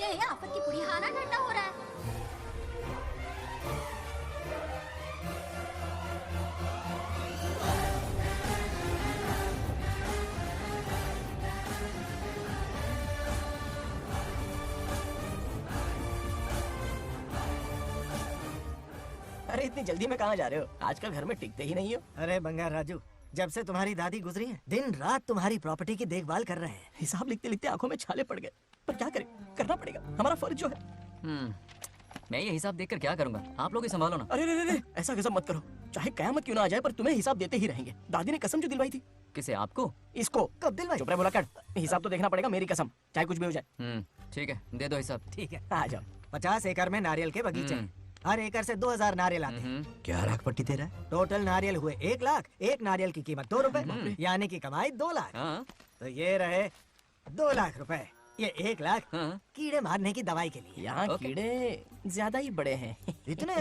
बच्चे आफत की पूरी खाना ठंडा हो रहा है। अरे इतनी जल्दी में कहाँ जा रहे हो? आजकल घर में टिकते ही नहीं हो। अरे बंगार राजू, जब से तुम्हारी दादी गुजरी है दिन रात तुम्हारी प्रॉपर्टी की देखभाल कर रहे हैं। हिसाब लिखते लिखते आंखों में छाले पड़ गए, पर क्या करें, करना पड़ेगा, हमारा फर्ज जो है। मैं ये हिसाब देखकर क्या करूंगा? आप लोग ही संभालो ना। अरे रे, ऐसा गजब मत करो, चाहे कयामत क्यों ना आ जाए पर तुम्हें हिसाब देते ही रहेंगे। दादी ने कसम जो दिलवाई थी। किसे? आपको? इसको। कब दिलवाई? चुप रहे बोला कर, हिसाब तो देखना पड़ेगा, मेरी कसम, चाहे कुछ भी हो जाए। ठीक है, दे दो हिसाब। ठीक है, आ जाओ। 50 एकड़ में नारियल के बगीचे, हर एकड़ से 2000 नारियल आते हैं। क्या लाख पट्टी दे रहा है? टोटल नारियल हुए 1 लाख, एक नारियल की कीमत 2 रुपए, यानी कि कमाई 2 लाख। हाँ। तो ये रहे 2 लाख रुपए, ये 1 लाख हाँ। कीड़े मारने की दवाई के लिए। यहाँ कीड़े ज्यादा ही बड़े हैं। इतने?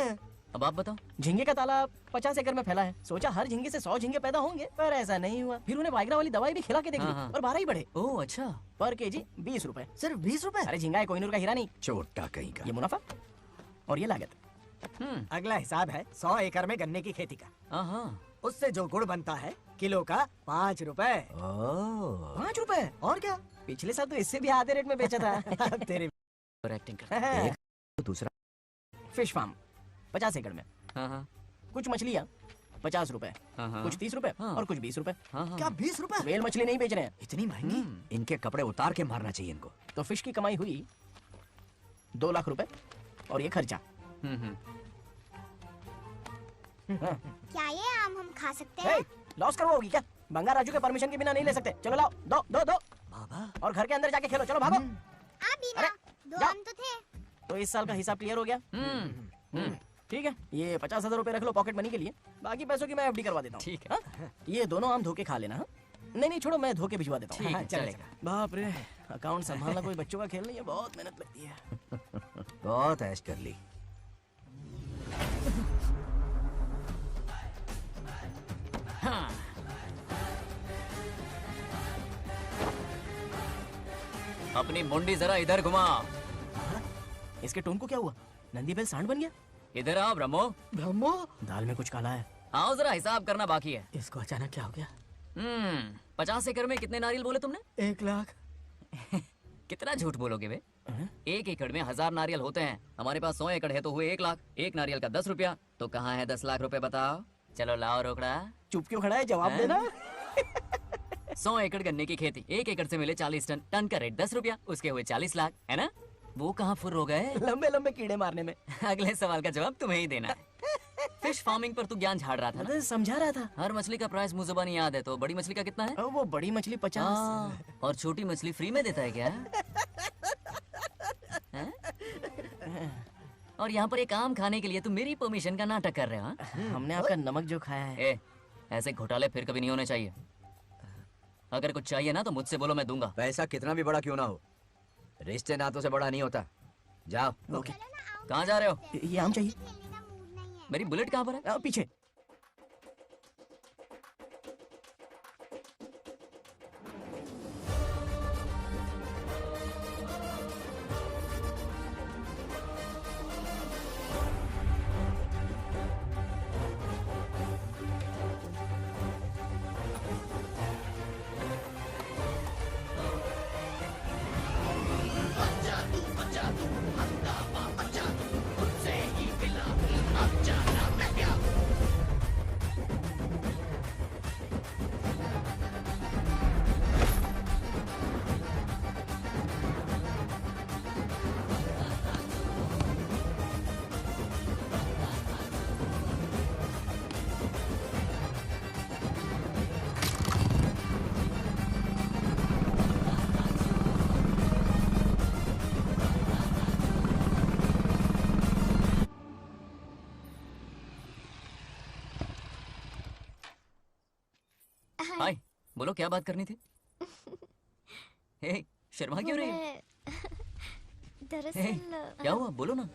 अब आप बताओ। झींगे का तालाब 50 एकड़ में फैला है। सोचा हर झींगे से 100 झींगे पैदा होंगे, पर ऐसा नहीं हुआ। फिर उन्हें वाइग्रा वाली दवाई भी खिला के देख ली और 12 ही बढ़े। ओह अच्छा। पर केजी 20 रुपए। सिर्फ 20 रुपए? अरे झींगा है, कोहिनूर का हीरा नहीं। छोटा कहीं का। ये मुनाफा और ये लागत। अगला हिसाब है 100 एकड़ में गन्ने की खेती का। उससे जो गुड़ बनता है किलो का 5 रुपए। 5 रुपए? और क्या, पिछले साल तो इससे भी आधे रेट में बेचा था। तेरी एक्टिंग कर। दूसरा फिश फार्म 50 एकड़ में। कुछ मछलियाँ 50 रुपए, कुछ 30 रुपए और कुछ 20 रुपए। क्या 20 रुपए? वेल मछली नहीं बेच रहे हैं। इतनी महंगी? इनके कपड़े उतार के मारना चाहिए इनको। तो फिश की कमाई हुई 2 लाख रुपए और ये खर्चा। क्या ये आम हम खा सकते हैं? लॉस करवाओगी क्या? बंगार राजू के परमिशन के बिना नहीं ले सकते। चलो लाओ, दो दो दो। बाबा, और घर के अंदर जाके खेलो, चलो भागो। आप भी ना, अरे, 2 जाओ। आम तो थे। तो इस साल का हिसाब क्लियर हो गया। ठीक है, ये 50,000 रुपए रख लो पॉकेट मनी के लिए, बाकी पैसों की मैं एफडी करवा देता हूँ। ठीक है। हाँ? ये दोनों आम धोके खा लेना। हाँ? नहीं छोड़ो, मैं धोके भिजवा देता हूँ। ठीक है, चलेगा। बाप रे, अकाउंट संभालना कोई बच्चों का खेल नहीं है, बहुत मेहनत लगती है। बहुत ऐश कर ली। अपनी मुंडी जरा इधर घुमा। इसके टोन को क्या हुआ? नंदी बैल सांड बन गया? इधर आओ ब्रह्मो। ब्रह्मो, दाल में कुछ काला है। आओ जरा, हिसाब करना बाकी है। इसको अचानक क्या हो गया? 50 एकड़ में कितने नारियल बोले तुमने? 1 लाख। कितना झूठ बोलोगे बे? 1 एकड़ में 1000 नारियल होते हैं। हमारे पास 100 एकड़ है तो हुए 1 लाख। एक नारियल का 10 रुपया, तो कहाँ है 10 लाख रुपए बताओ? चलो लाओ रोकड़ा। चुप क्यों खड़ा है, जवाब देना। 100 एकड़ गन्ने की खेती, 1 एकड़ से मिले 40 टन, टन का रेट 10 रुपया, उसके हुए 40 लाख, है ना? वो कहाँ फुर हो गए? लंबे लंबे कीड़े मारने में। अगले सवाल का जवाब तुम्हें ही देना है। फिश फार्मिंग पर तू ज्ञान झाड़ रहा था ना? अरे समझा रहा था। हर मछली का प्राइस मुझे जुबानी याद है, तो बड़ी मछली का कितना है? वो बड़ी मछली 50 और छोटी मछली फ्री में देता है क्या? हैं? और यहाँ पर एक आम खाने के लिए तुम मेरी परमिशन का नाटक कर रहे हो? हाँ? हमने आपका नमक जो खाया है। ऐसे घोटाले फिर कभी नहीं होने चाहिए। अगर कुछ चाहिए ना तो मुझसे बोलो, मैं दूंगा। पैसा कितना भी बड़ा क्यों ना हो, रिश्ते नातों से बड़ा नहीं होता। जाओ। ओके। कहाँ जा रहे हो? ये आम चाहिए। खेलने का मूड नहीं है। मेरी बुलेट कहाँ पर है? पीछे। हाय, बोलो क्या बात करनी थी? हे, शर्मा क्यों रही है? दरअसल क्या हुआ, बोलो ना।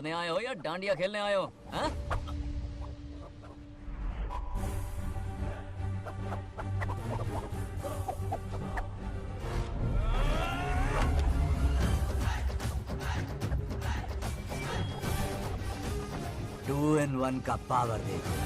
लड़ने आए हो या डांडिया खेलने आए हो? हाँ? टू इन वन का पावर देखो।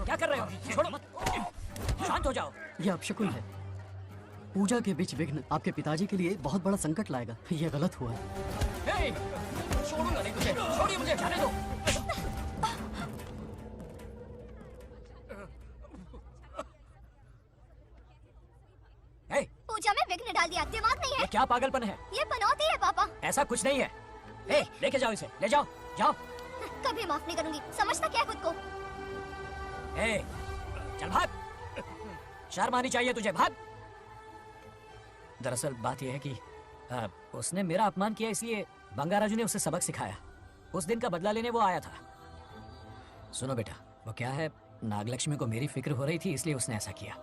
क्या कर रहे हो? छोड़ो मत, शांत हो जाओ। ये अपशकुन है। पूजा के बीच विघ्न आपके पिताजी के लिए बहुत बड़ा संकट लाएगा। ये गलत हुआ। हे, छोड़ूंगा नहीं तुझे, छोड़िए मुझे, जाने दो। हे, पूजा में विघ्न डाल दिया, दिमाग नहीं ये है। क्या पागलपन है? ये बनौती है पापा। ऐसा कुछ नहीं है। हे, लेके जाओ इसे, ले जाओ, जाओ। कभी माफ नहीं करूंगी, समझता क्या है खुद को? हे, चल भाग, शर्म आनी चाहिए तुझे, भाग। दरअसल बात यह है कि उसने मेरा अपमान किया, इसलिए बंगाराजू ने उसे सबक सिखाया। उस दिन का बदला लेने वो आया था। सुनो बेटा, वो क्या है, नागलक्ष्मी को मेरी फिक्र हो रही थी, इसलिए उसने ऐसा किया।